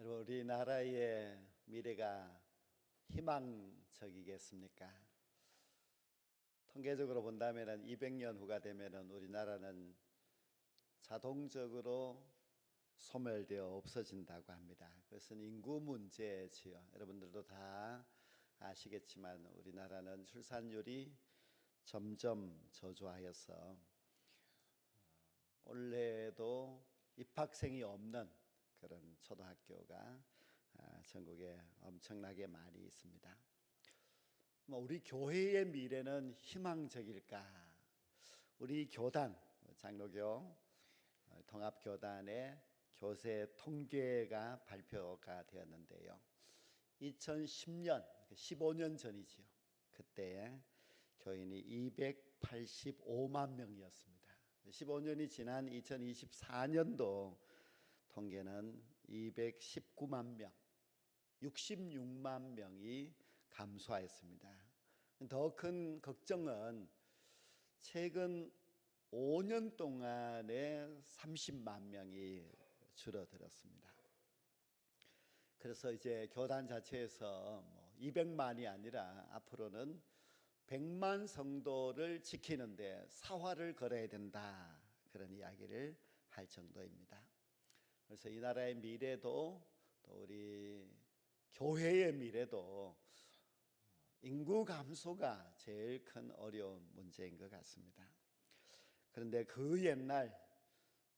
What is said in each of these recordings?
여러분, 우리나라의 미래가 희망적이겠습니까? 통계적으로 본다면 200년 후가 되면 우리나라는 자동적으로 소멸되어 없어진다고 합니다. 그것은 인구 문제지요. 여러분들도 다 아시겠지만 우리나라는 출산율이 점점 저조하여서 올해도 입학생이 없는 그런 초등학교가 전국에 엄청나게 많이 있습니다. 우리 교회의 미래는 희망적일까? 우리 교단, 장로교 통합교단의 교세 통계가 발표가 되었는데요. 2010년, 15년 전이지요. 그때 교인이 285만 명이었습니다. 15년이 지난 2024년도 통계는 219만 명, 66만 명이 감소하였습니다. 더 큰 걱정은 최근 5년 동안에 30만 명이 줄어들었습니다. 그래서 이제 교단 자체에서 200만이 아니라 앞으로는 100만 성도를 지키는데 사활을 걸어야 된다, 그런 이야기를 할 정도입니다. 그래서 이 나라의 미래도 또 우리 교회의 미래도 인구 감소가 제일 큰 어려운 문제인 것 같습니다. 그런데 그 옛날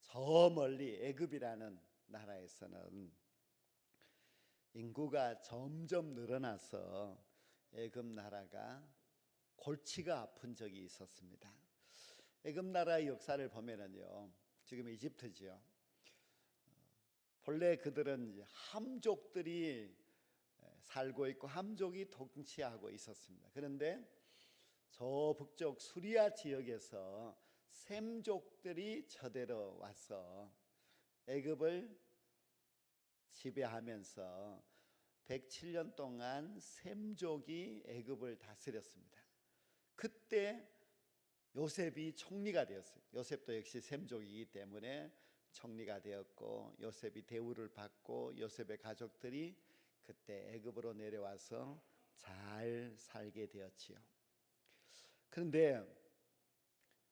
저 멀리 애굽이라는 나라에서는 인구가 점점 늘어나서 애굽 나라가 골치가 아픈 적이 있었습니다. 애굽 나라의 역사를 보면은요, 지금 이집트죠. 본래 그들은 함족들이 살고 있고 함족이 통치하고 있었습니다. 그런데 저 북쪽 수리아 지역에서 셈족들이 쳐들어 와서 애굽을 지배하면서 107년 동안 셈족이 애굽을 다스렸습니다. 그때 요셉이 총리가 되었어요. 요셉도 역시 셈족이기 때문에 총리가 되었고, 요셉이 대우를 받고 요셉의 가족들이 그때 애굽으로 내려와서 잘 살게 되었지요. 그런데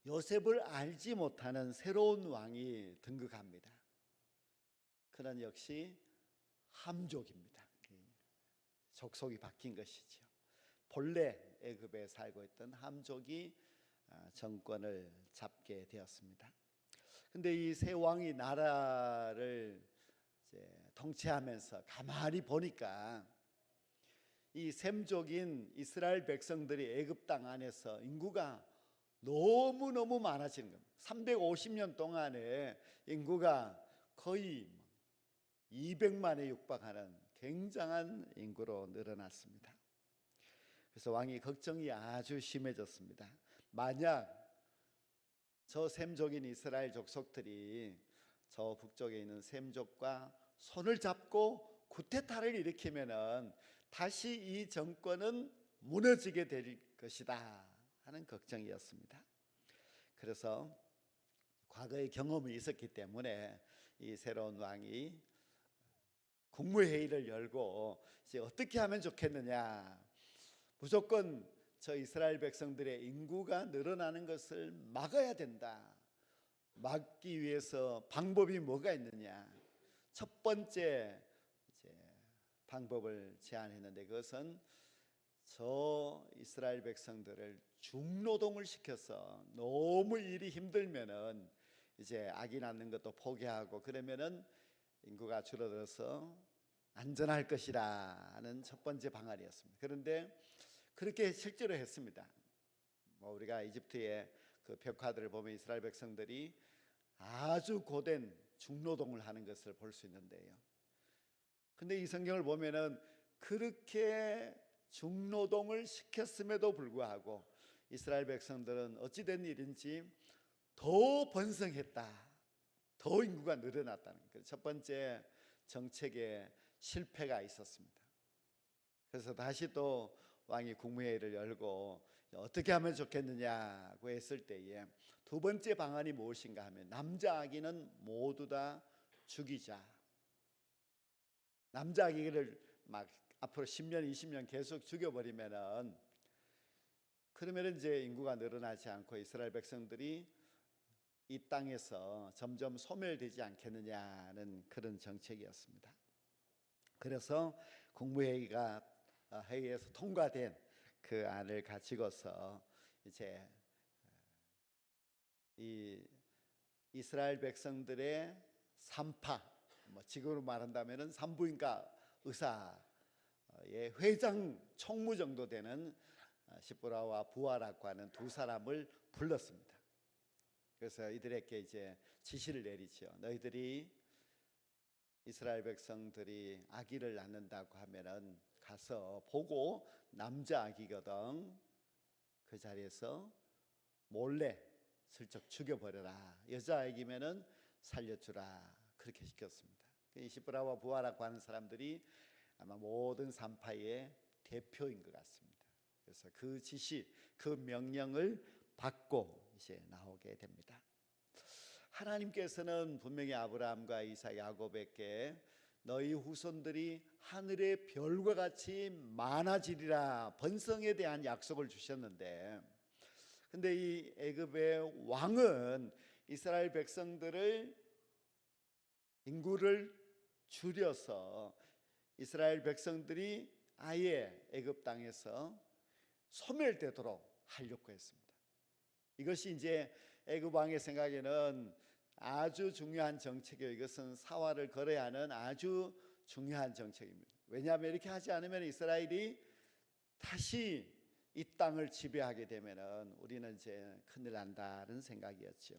요셉을 알지 못하는 새로운 왕이 등극합니다. 그는 역시 함족입니다. 족속이 바뀐 것이죠. 본래 애굽에 살고 있던 함족이 정권을 잡게 되었습니다. 근데 이 새 왕이 나라를 이제 통치하면서 가만히 보니까 이 셈족인 이스라엘 백성들이 애굽 땅 안에서 인구가 너무너무 많아지는 겁니다. 350년 동안에 인구가 거의 200만에 육박하는 굉장한 인구로 늘어났습니다. 그래서 왕이 걱정이 아주 심해졌습니다. 만약 저 셈족인 이스라엘 족속들이 저 북쪽에 있는 셈족과 손을 잡고 쿠데타를 일으키면은 다시 이 정권은 무너지게 될 것이다 하는 걱정이었습니다. 그래서 과거의 경험이 있었기 때문에 이 새로운 왕이 국무회의를 열고 이제 어떻게 하면 좋겠느냐, 무조건 저 이스라엘 백성들의 인구가 늘어나는 것을 막아야 된다. 막기 위해서 방법이 뭐가 있느냐. 첫 번째 방법을 제안했는데, 그것은 저 이스라엘 백성들을 중노동을 시켜서 너무 일이 힘들면은 이제 아기 낳는 것도 포기하고 그러면은 인구가 줄어들어서 안전할 것이라는 첫 번째 방안이었습니다. 그런데 그렇게 실제로 했습니다. 우리가 이집트의 그 벽화들을 보면 이스라엘 백성들이 아주 고된 중노동을 하는 것을 볼 수 있는데요. 근데 이 성경을 보면은 그렇게 중노동을 시켰음에도 불구하고 이스라엘 백성들은 어찌된 일인지 더 번성했다, 더 인구가 늘어났다는 거예요. 첫 번째 정책에 실패가 있었습니다. 그래서 다시 또 왕이 국무회의를 열고 어떻게 하면 좋겠느냐고 했을 때에 두 번째 방안이 무엇인가 하면 남자 아기는 모두 다 죽이자. 남자 아기를 막 앞으로 10년, 20년 계속 죽여버리면은 그러면 이제 인구가 늘어나지 않고 이스라엘 백성들이 이 땅에서 점점 소멸되지 않겠느냐는 그런 정책이었습니다. 그래서 국무회의가 회의에서 통과된 그 안을 가지고서 이제 이 이스라엘 백성들의 산파, 뭐 지금으로 말한다면은 산부인과 의사의 회장 총무 정도 되는 시브라와 부하라고 하는 두 사람을 불렀습니다. 그래서 이들에게 이제 지시를 내리죠. 너희들이 이스라엘 백성들이 아기를 낳는다고 하면은 가서 보고 남자 아기거든 그 자리에서 몰래 슬쩍 죽여버려라. 여자 아기면은 살려주라. 그렇게 시켰습니다. 이 시브라와 부하라고 하는 사람들이 아마 모든 산파의 대표인 것 같습니다. 그래서 그 지시, 그 명령을 받고 이제 나오게 됩니다. 하나님께서는 분명히 아브라함과 이삭, 야곱에게 너희 후손들이 하늘의 별과 같이 많아지리라 번성에 대한 약속을 주셨는데, 근데 이 애굽의 왕은 이스라엘 백성들을 인구를 줄여서 이스라엘 백성들이 아예 애굽 땅에서 소멸되도록 하려고 했습니다. 이것이 이제 애굽 왕의 생각에는 아주 중요한 정책이에요. 이것은 사활을 걸어야 하는 아주 중요한 정책입니다. 왜냐하면 이렇게 하지 않으면 이스라엘이 다시 이 땅을 지배하게 되면은 우리는 이제 큰일 난다는 생각이었죠.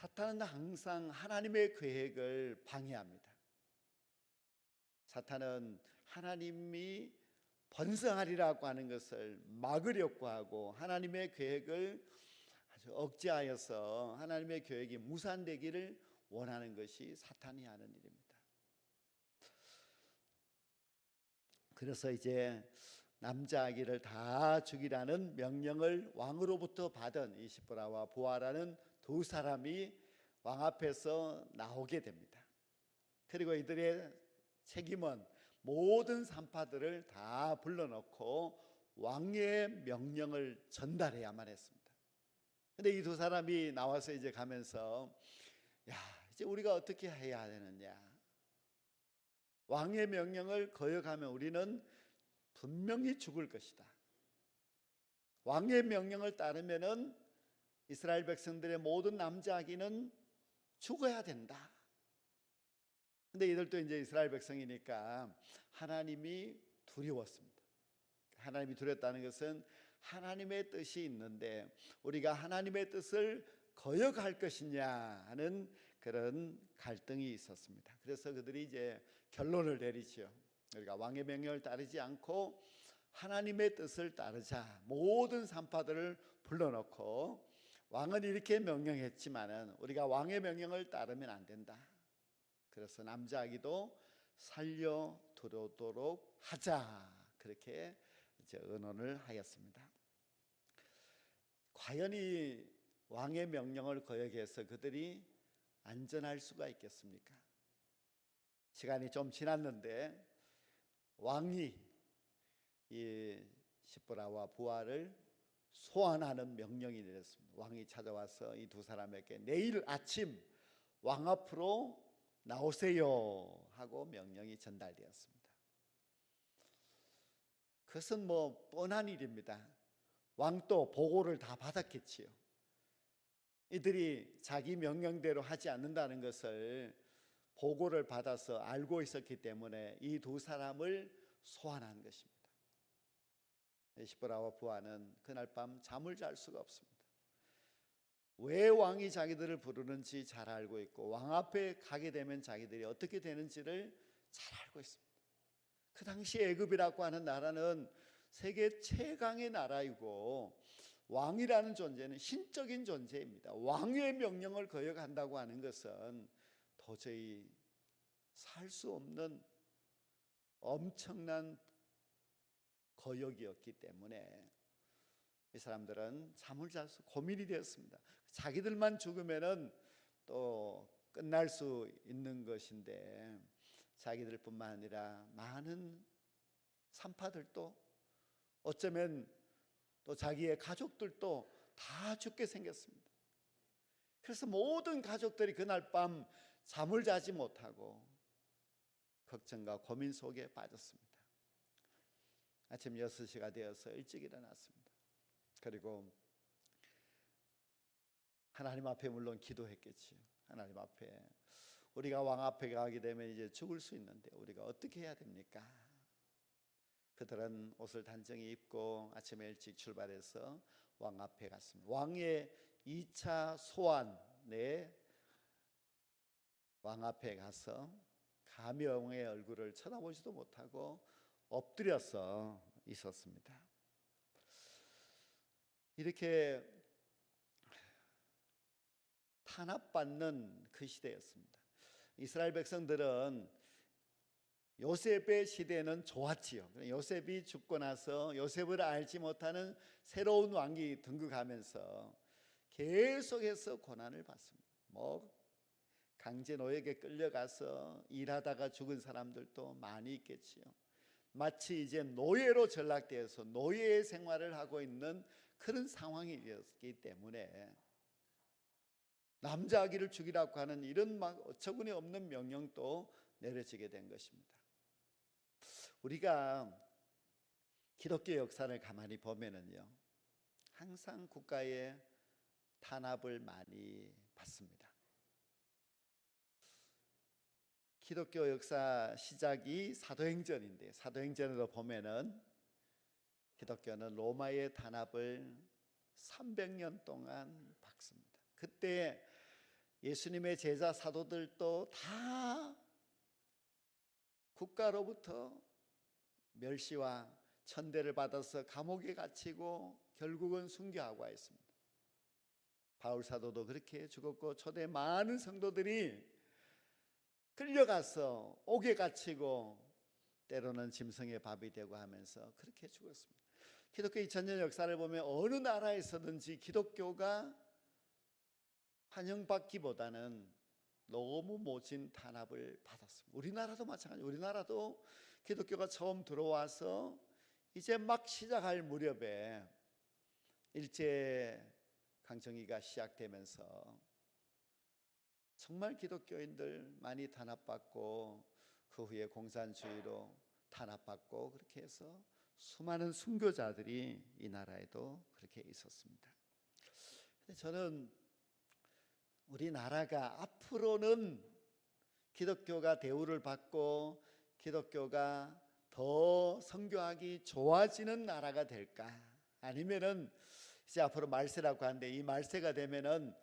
사탄은 항상 하나님의 계획을 방해합니다. 사탄은 하나님이 번성하리라고 하는 것을 막으려고 하고 하나님의 계획을 아주 억제하여서 하나님의 계획이 무산되기를 원하는 것이 사탄이 하는 일입니다. 그래서 이제 남자 아기를 다 죽이라는 명령을 왕으로부터 받은 이 시브라와 부하라는 두 사람이 왕 앞에서 나오게 됩니다. 그리고 이들의 책임은 모든 산파들을 다 불러놓고 왕의 명령을 전달해야만 했습니다. 근데 이 두 사람이 나와서 이제 가면서 야, 이제 우리가 어떻게 해야 되느냐? 왕의 명령을 거역하면 우리는 분명히 죽을 것이다. 왕의 명령을 따르면은 이스라엘 백성들의 모든 남자 아기는 죽어야 된다. 근데 이들도 이제 이스라엘 백성이니까 하나님이 두려웠습니다. 하나님이 두렵다는 것은 하나님의 뜻이 있는데 우리가 하나님의 뜻을 거역할 것이냐 하는 그런 갈등이 있었습니다. 그래서 그들이 이제 결론을 내리죠. 우리가 왕의 명령을 따르지 않고 하나님의 뜻을 따르자. 모든 산파들을 불러놓고 왕은 이렇게 명령했지만은 우리가 왕의 명령을 따르면 안 된다. 그래서 남자 아기도 살려 두도록 하자. 그렇게 이제 의논을 하였습니다. 과연 이 왕의 명령을 거역해서 그들이 안전할 수가 있겠습니까? 시간이 좀 지났는데 왕이 이 시브라와 부하를 소환하는 명령이 내렸습니다. 왕이 찾아와서 이 두 사람에게 내일 아침 왕 앞으로 나오세요 하고 명령이 전달되었습니다. 그것은 뭐 뻔한 일입니다. 왕도 보고를 다 받았겠지요. 이들이 자기 명령대로 하지 않는다는 것을 보고를 받아서 알고 있었기 때문에 이 두 사람을 소환한 것입니다. 시브라와 부하는 그날 밤 잠을 잘 수가 없습니다. 왜 왕이 자기들을 부르는지 잘 알고 있고 왕 앞에 가게 되면 자기들이 어떻게 되는지를 잘 알고 있습니다. 그 당시 애굽이라고 하는 나라는 세계 최강의 나라이고 왕이라는 존재는 신적인 존재입니다. 왕의 명령을 거역한다고 하는 것은 도저히 살 수 없는 엄청난 거역이었기 때문에 이 사람들은 잠을 자서 고민이 되었습니다. 자기들만 죽으면은 또 끝날 수 있는 것인데 자기들뿐만 아니라 많은 산파들도, 어쩌면 또 자기의 가족들도 다 죽게 생겼습니다. 그래서 모든 가족들이 그날 밤 잠을 자지 못하고 걱정과 고민 속에 빠졌습니다. 아침 6시가 되어서 일찍 일어났습니다. 그리고 하나님 앞에 물론 기도했겠지요. 하나님 앞에, 우리가 왕 앞에 가게 되면 이제 죽을 수 있는데 우리가 어떻게 해야 됩니까? 그들은 옷을 단정히 입고 아침에 일찍 출발해서 왕 앞에 갔습니다. 왕의 2차 소환에 왕 앞에 가서 감히 왕의 얼굴을 쳐다보지도 못하고 엎드려서 있었습니다. 이렇게 탄압받는 그 시대였습니다. 이스라엘 백성들은 요셉의 시대는 좋았지요. 요셉이 죽고 나서 요셉을 알지 못하는 새로운 왕이 등극하면서 계속해서 고난을 받습니다. 강제 노역에 끌려가서 일하다가 죽은 사람들도 많이 있겠지요. 마치 이제 노예로 전락되어서 노예의 생활을 하고 있는 그런 상황이었기 때문에 남자 아기를 죽이라고 하는 이런 어처구니 없는 명령도 내려지게 된 것입니다. 우리가 기독교 역사를 가만히 보면은요, 항상 국가의 탄압을 많이 받습니다. 기독교 역사 시작이 사도행전인데, 사도행전으로 보면은 기독교는 로마의 탄압을 300년 동안 받습니다. 그때 예수님의 제자 사도들도 다 국가로부터 멸시와 천대를 받아서 감옥에 갇히고 결국은 순교하고 했습니다. 바울 사도도 그렇게 죽었고, 초대 많은 성도들이 끌려가서 옥에 갇히고 때로는 짐승의 밥이 되고 하면서 그렇게 죽었습니다. 기독교 2000년 역사를 보면 어느 나라에서든지 기독교가 환영받기보다는 너무 모진 탄압을 받았습니다. 우리나라도 마찬가지입니다. 우리나라도 기독교가 처음 들어와서 이제 막 시작할 무렵에 일제 강점기가 시작되면서 정말 기독교인들 많이 탄압받고, 그 후에 공산주의로 탄압받고, 그렇게 해서 수많은 순교자들이 이 나라에도 그렇게 있었습니다. 근데 저는 우리나라가 앞으로는 기독교가 대우를 받고 기독교가 더 선교하기 좋아지는 나라가 될까? 아니면은 이제 앞으로 말세라고 하는데, 이 말세가 되면은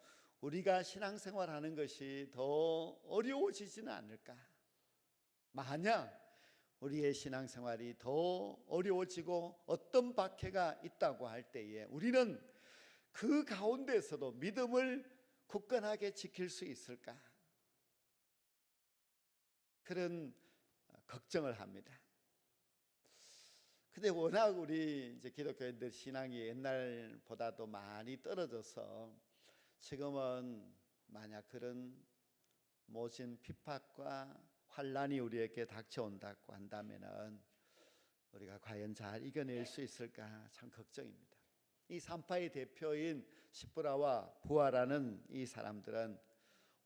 우리가 신앙생활하는 것이 더 어려워지지는 않을까? 만약 우리의 신앙생활이 더 어려워지고 어떤 박해가 있다고 할 때에 우리는 그 가운데서도 믿음을 굳건하게 지킬 수 있을까? 그런 걱정을 합니다. 근데 워낙 우리 이제 기독교인들 신앙이 옛날보다도 많이 떨어져서 지금은 만약 그런 모진 핍박과 환란이 우리에게 닥쳐온다고 한다면은 우리가 과연 잘 이겨낼 수 있을까 참 걱정입니다. 이 산파의 대표인 십부라와 부하라는 이 사람들은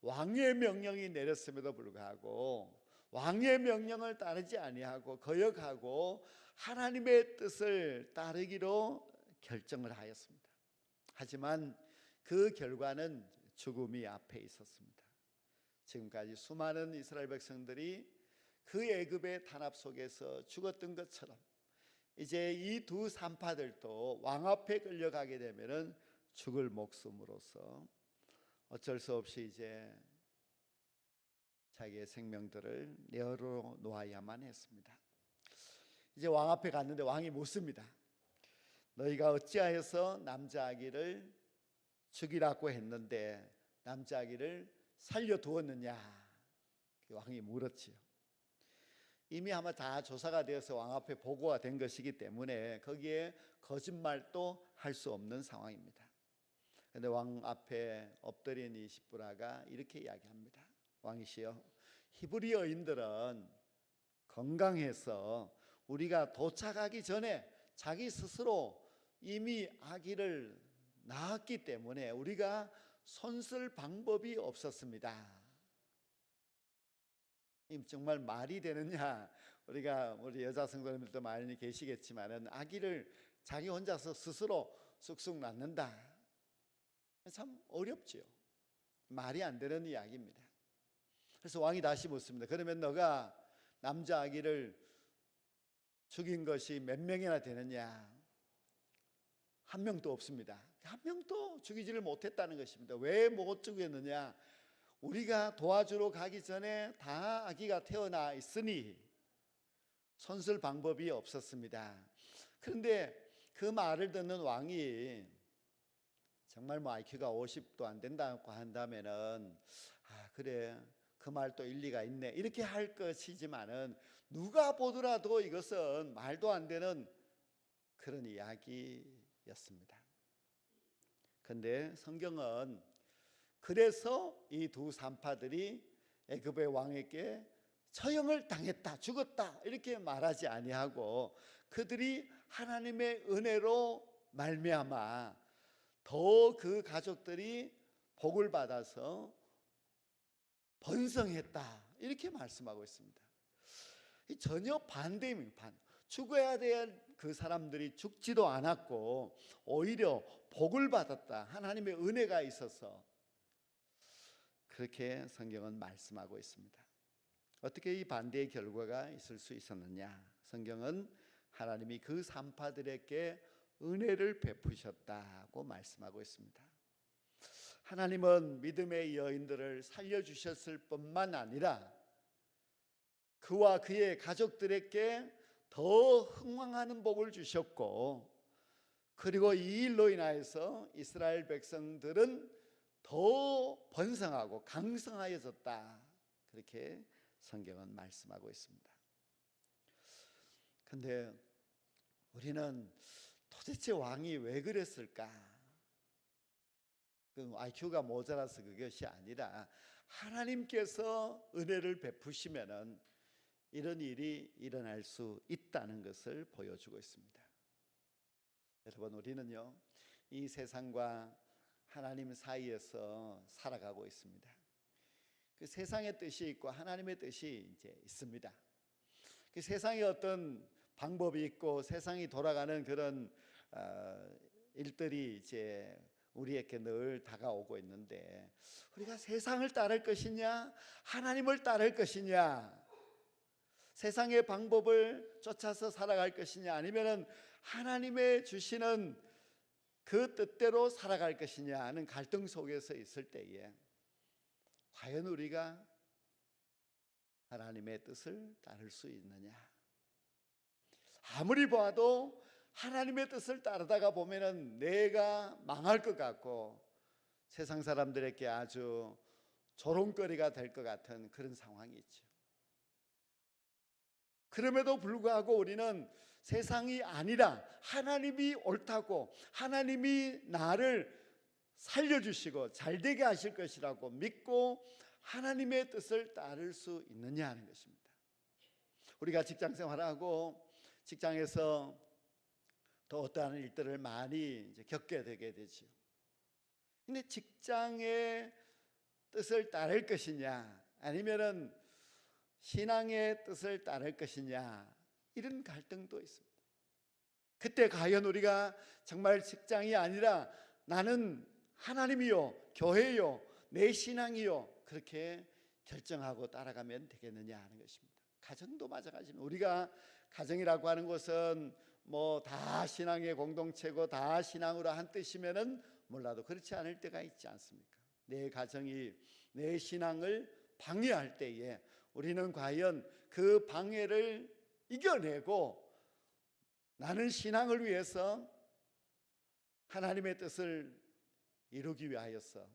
왕의 명령이 내렸음에도 불구하고 왕의 명령을 따르지 아니하고 거역하고 하나님의 뜻을 따르기로 결정을 하였습니다. 하지만 그 결과는 죽음이 앞에 있었습니다. 지금까지 수많은 이스라엘 백성들이 그 애굽의 탄압 속에서 죽었던 것처럼 이제 이 두 산파들도 왕 앞에 끌려가게 되면은 죽을 목숨으로서 어쩔 수 없이 이제 자기의 생명들을 내어 놓아야만 했습니다. 이제 왕 앞에 갔는데 왕이 묻습니다. 너희가 어찌하여서 남자 아기를 죽이라고 했는데 남자 아기를 살려두었느냐? 왕이 물었지요. 이미 아마 다 조사가 되어서 왕 앞에 보고가 된 것이기 때문에 거기에 거짓말도 할 수 없는 상황입니다. 그런데 왕 앞에 엎드린 이 십부라가 이렇게 이야기합니다. 왕이시여, 히브리어인들은 건강해서 우리가 도착하기 전에 자기 스스로 이미 아기를 낳았기 때문에 우리가 손쓸 방법이 없었습니다. 정말 말이 되느냐? 우리 여자 성도님들도 많이 계시겠지만은 아기를 자기 혼자서 스스로 쑥쑥 낳는다. 참 어렵지요. 말이 안 되는 이야기입니다. 그래서 왕이 다시 묻습니다. 그러면 너가 남자 아기를 죽인 것이 몇 명이나 되느냐? 한 명도 없습니다. 한 명도 죽이지를 못했다는 것입니다. 왜 못 죽였느냐? 우리가 도와주러 가기 전에 다 아기가 태어나 있으니 손쓸 방법이 없었습니다. 그런데 그 말을 듣는 왕이 정말 IQ가 50도 안 된다고 한다면은 그래 그 말도 일리가 있네 이렇게 할 것이지만은 누가 보더라도 이것은 말도 안 되는 그런 이야기였습니다. 그런데 성경은 그래서 이 두 산파들이 애굽의 왕에게 처형을 당했다, 죽었다 이렇게 말하지 아니하고 그들이 하나님의 은혜로 말미암아 더 그 가족들이 복을 받아서 번성했다 이렇게 말씀하고 있습니다. 전혀 반대입니다. 죽어야 될 그 사람들이 죽지도 않았고 오히려 복을 받았다. 하나님의 은혜가 있어서 그렇게 성경은 말씀하고 있습니다. 어떻게 이 반대의 결과가 있을 수 있었느냐? 성경은 하나님이 그 산파들에게 은혜를 베푸셨다고 말씀하고 있습니다. 하나님은 믿음의 여인들을 살려주셨을 뿐만 아니라 그와 그의 가족들에게 더 흥왕하는 복을 주셨고 그리고 이 일로 인하여서 이스라엘 백성들은 더 번성하고 강성하여졌다. 그렇게 성경은 말씀하고 있습니다. 그런데 우리는 도대체 왕이 왜 그랬을까? IQ가 모자라서 그것이 아니라 하나님께서 은혜를 베푸시면은 이런 일이 일어날 수 있다는 것을 보여주고 있습니다. 여러분 우리는요 이 세상과 하나님 사이에서 살아가고 있습니다. 그 세상의 뜻이 있고 하나님의 뜻이 이제 있습니다. 그 세상에 어떤 방법이 있고 세상이 돌아가는 그런 일들이 이제 우리에게 늘 다가오고 있는데 우리가 세상을 따를 것이냐 하나님을 따를 것이냐 세상의 방법을 쫓아서 살아갈 것이냐 아니면 하나님의 주시는 그 뜻대로 살아갈 것이냐 하는 갈등 속에서 있을 때에 과연 우리가 하나님의 뜻을 따를 수 있느냐? 아무리 봐도 하나님의 뜻을 따르다가 보면은 내가 망할 것 같고 세상 사람들에게 아주 조롱거리가 될 것 같은 그런 상황이 있죠. 그럼에도 불구하고 우리는 세상이 아니라 하나님이 옳다고 하나님이 나를 살려주시고 잘되게 하실 것이라고 믿고 하나님의 뜻을 따를 수 있느냐 하는 것입니다. 우리가 직장 생활하고 직장에서 또 어떠한 일들을 많이 이제 겪게 되게 되죠. 근데 직장의 뜻을 따를 것이냐 아니면은 신앙의 뜻을 따를 것이냐 이런 갈등도 있습니다. 그때 과연 우리가 정말 직장이 아니라 나는 하나님이요 교회요 내 신앙이요 그렇게 결정하고 따라가면 되겠느냐 하는 것입니다. 가정도 마찬가지입니다. 우리가 가정이라고 하는 것은 뭐 다 신앙의 공동체고 다 신앙으로 한 뜻이면은 몰라도 그렇지 않을 때가 있지 않습니까? 내 가정이 내 신앙을 방해할 때에 우리는 과연 그 방해를 이겨내고 나는 신앙을 위해서 하나님의 뜻을 이루기 위하여서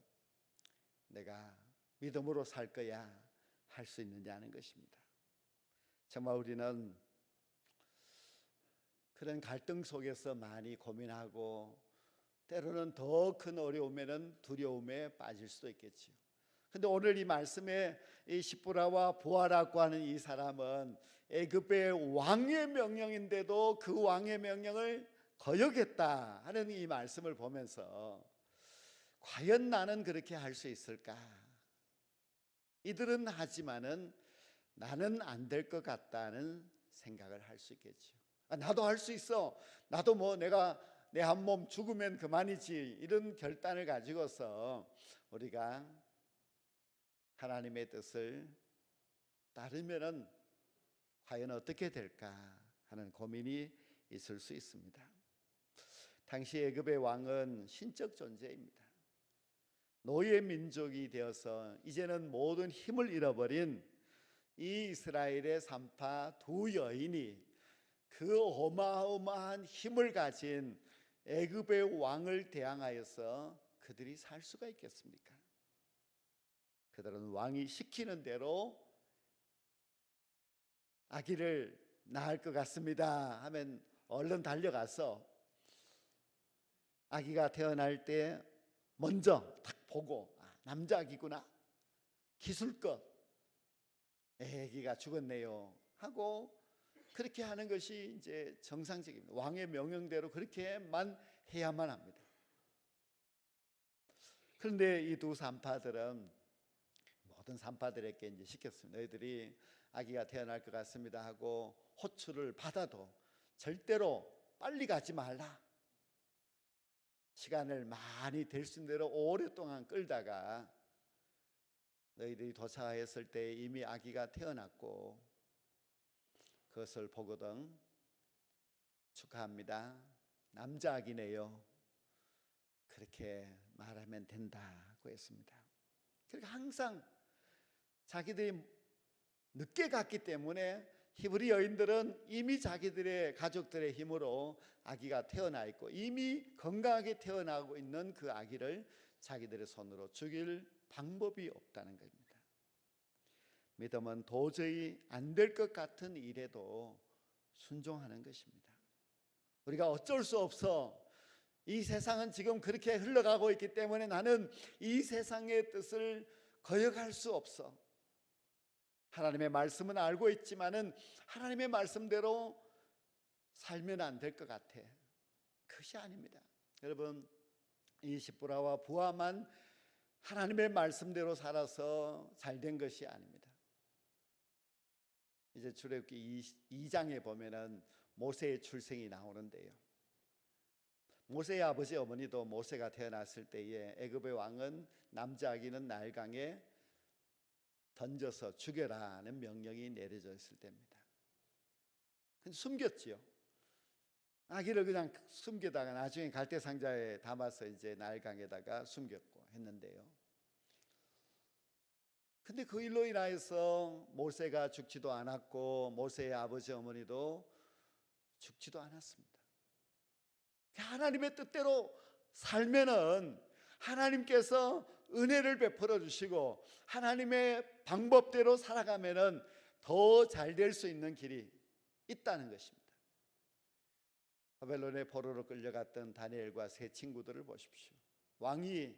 내가 믿음으로 살 거야 할 수 있느냐는 것입니다. 정말 우리는 그런 갈등 속에서 많이 고민하고 때로는 더 큰 어려움에는 두려움에 빠질 수도 있겠지요. 근데 오늘 이 말씀에 이 시브라와 부하라고 하는 이 사람은 애굽의 왕의 명령인데도 그 왕의 명령을 거역했다 하는 이 말씀을 보면서 과연 나는 그렇게 할 수 있을까? 이들은 하지만은 나는 안 될 것 같다는 생각을 할 수 있겠죠. 나도 할 수 있어. 나도 뭐 내가 내 한 몸 죽으면 그만이지. 이런 결단을 가지고서 우리가 하나님의 뜻을 따르면은 과연 어떻게 될까 하는 고민이 있을 수 있습니다. 당시 애굽의 왕은 신적 존재입니다. 노예 민족이 되어서 이제는 모든 힘을 잃어버린 이 이스라엘의 산파 두 여인이 그 어마어마한 힘을 가진 애굽의 왕을 대항하여서 그들이 살 수가 있겠습니까? 그들은 왕이 시키는 대로 아기를 낳을 것 같습니다 하면 얼른 달려가서 아기가 태어날 때 먼저 딱 보고 남자 아기구나, 기술껏 아기가 죽었네요 하고 그렇게 하는 것이 이제 정상적입니다. 왕의 명령대로 그렇게만 해야만 합니다. 그런데 이 두 산파들은 모든 산파들에게 이제 시켰습니다. 너희들이 아기가 태어날 것 같습니다 하고 호출을 받아도 절대로 빨리 가지 말라. 시간을 많이 될 수 있는 대로 오랫동안 끌다가 너희들이 도착했을 때 이미 아기가 태어났고 그것을 보거든 축하합니다. 남자 아기네요. 그렇게 말하면 된다고 했습니다. 그러니까 항상 자기들이 늦게 갔기 때문에 히브리 여인들은 이미 자기들의 가족들의 힘으로 아기가 태어나 있고 이미 건강하게 태어나고 있는 그 아기를 자기들의 손으로 죽일 방법이 없다는 겁니다. 믿음은 도저히 안 될 것 같은 일에도 순종하는 것입니다. 우리가 어쩔 수 없어. 이 세상은 지금 그렇게 흘러가고 있기 때문에 나는 이 세상의 뜻을 거역할 수 없어. 하나님의 말씀은 알고 있지만은 하나님의 말씀대로 살면 안 될 것 같아. 그것이 아닙니다. 여러분, 이 시브라와 부하만 하나님의 말씀대로 살아서 잘된 것이 아닙니다. 이제 출애굽기 2장에 보면은 모세의 출생이 나오는데요. 모세의 아버지 어머니도 모세가 태어났을 때에 애굽의 왕은 남자 아기는 나일강에 던져서 죽여라는 명령이 내려져 있을 때입니다. 근데 숨겼지요. 아기를 그냥 숨기다가 나중에 갈대상자에 담아서 이제 나일강에다가 숨겼고 했는데요. 근데 그 일로 인하여서 모세가 죽지도 않았고 모세의 아버지 어머니도 죽지도 않았습니다. 하나님의 뜻대로 살면은 하나님께서 은혜를 베풀어 주시고 하나님의 방법대로 살아가면은 더 잘 될 수 있는 길이 있다는 것입니다. 바벨론의 포로로 끌려갔던 다니엘과 세 친구들을 보십시오. 왕이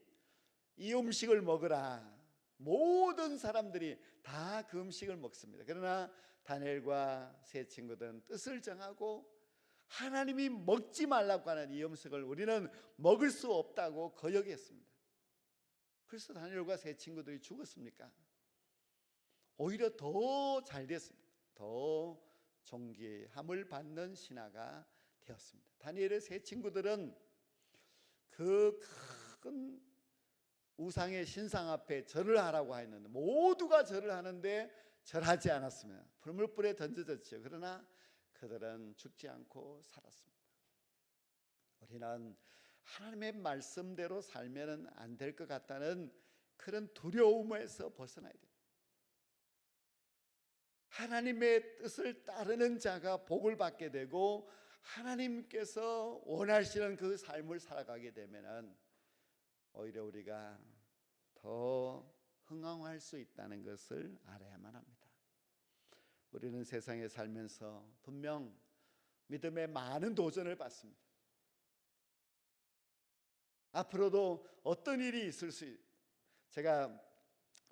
이 음식을 먹으라. 모든 사람들이 다 그 음식을 먹습니다. 그러나 다니엘과 세 친구들은 뜻을 정하고 하나님이 먹지 말라고 하는 이 음식을 우리는 먹을 수 없다고 거역했습니다. 그래서 다니엘과 세 친구들이 죽었습니까? 오히려 더 잘 됐습니다. 더 존귀함을 받는 신하가 되었습니다. 다니엘의 세 친구들은 그 큰 우상의 신상 앞에 절을 하라고 했는데 모두가 절을 하는데 절하지 않았으면 불물불에 던져졌죠. 그러나 그들은 죽지 않고 살았습니다. 우리는 하나님의 말씀대로 살면 안 될 것 같다는 그런 두려움에서 벗어나야 됩니다. 하나님의 뜻을 따르는 자가 복을 받게 되고 하나님께서 원하시는 그 삶을 살아가게 되면 오히려 우리가 더 흥황할 수 있다는 것을 알아야만 합니다. 우리는 세상에 살면서 분명 믿음의 많은 도전을 받습니다. 앞으로도 어떤 일이 있을 수 제가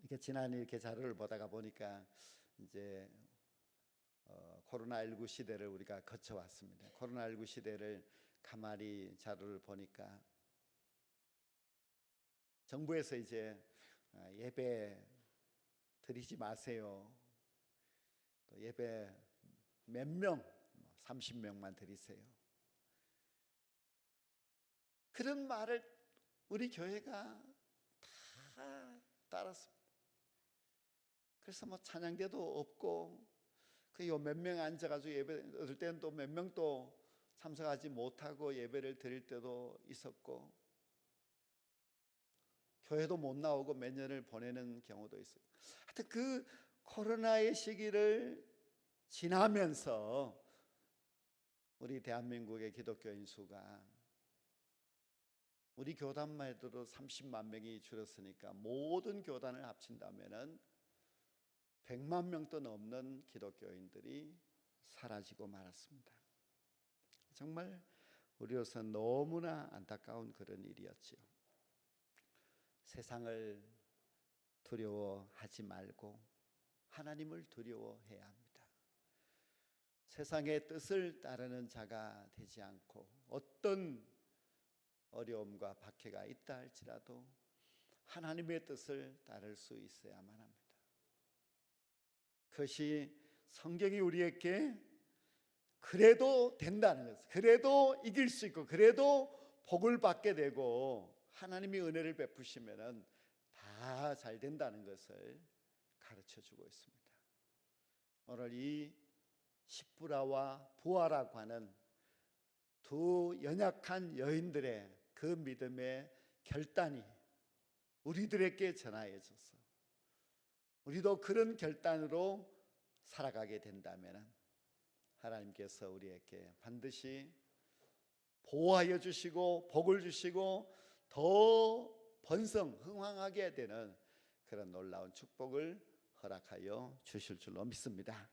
이렇게 지난 이렇게 자료를 보다가 보니까 이제 코로나19 시대를 우리가 거쳐왔습니다. 코로나19 시대를 가만히 자료를 보니까 정부에서 이제 예배 드리지 마세요. 또 예배 몇 명, 30명만 드리세요. 그런 말을 우리 교회가 다 따랐습니다. 그래서 뭐 찬양대도 없고 그 몇 명 앉아가지고 예배 얻을 때는 또 몇 명 또 참석하지 못하고 예배를 드릴 때도 있었고 교회도 못 나오고 몇 년을 보내는 경우도 있어요. 하여튼 그 코로나의 시기를 지나면서 우리 대한민국의 기독교인 수가 우리 교단만 해도 30만 명이 줄었으니까 모든 교단을 합친다면은 100만 명도 넘는 기독교인들이 사라지고 말았습니다. 정말 우리로서 너무나 안타까운 그런 일이었지요. 세상을 두려워하지 말고 하나님을 두려워해야 합니다. 세상의 뜻을 따르는 자가 되지 않고 어떤 어려움과 박해가 있다 할지라도 하나님의 뜻을 따를 수 있어야만 합니다. 그것이 성경이 우리에게 그래도 된다는 것, 그래도 이길 수 있고 그래도 복을 받게 되고 하나님이 은혜를 베푸시면은 다 잘 된다는 것을 가르쳐 주고 있습니다. 오늘 이 십부라와 부하라고 하는 두 연약한 여인들의 그 믿음의 결단이 우리들에게 전하여져서 우리도 그런 결단으로 살아가게 된다면 하나님께서 우리에게 반드시 보호하여 주시고 복을 주시고 더 번성 흥황하게 되는 그런 놀라운 축복을 허락하여 주실 줄로 믿습니다.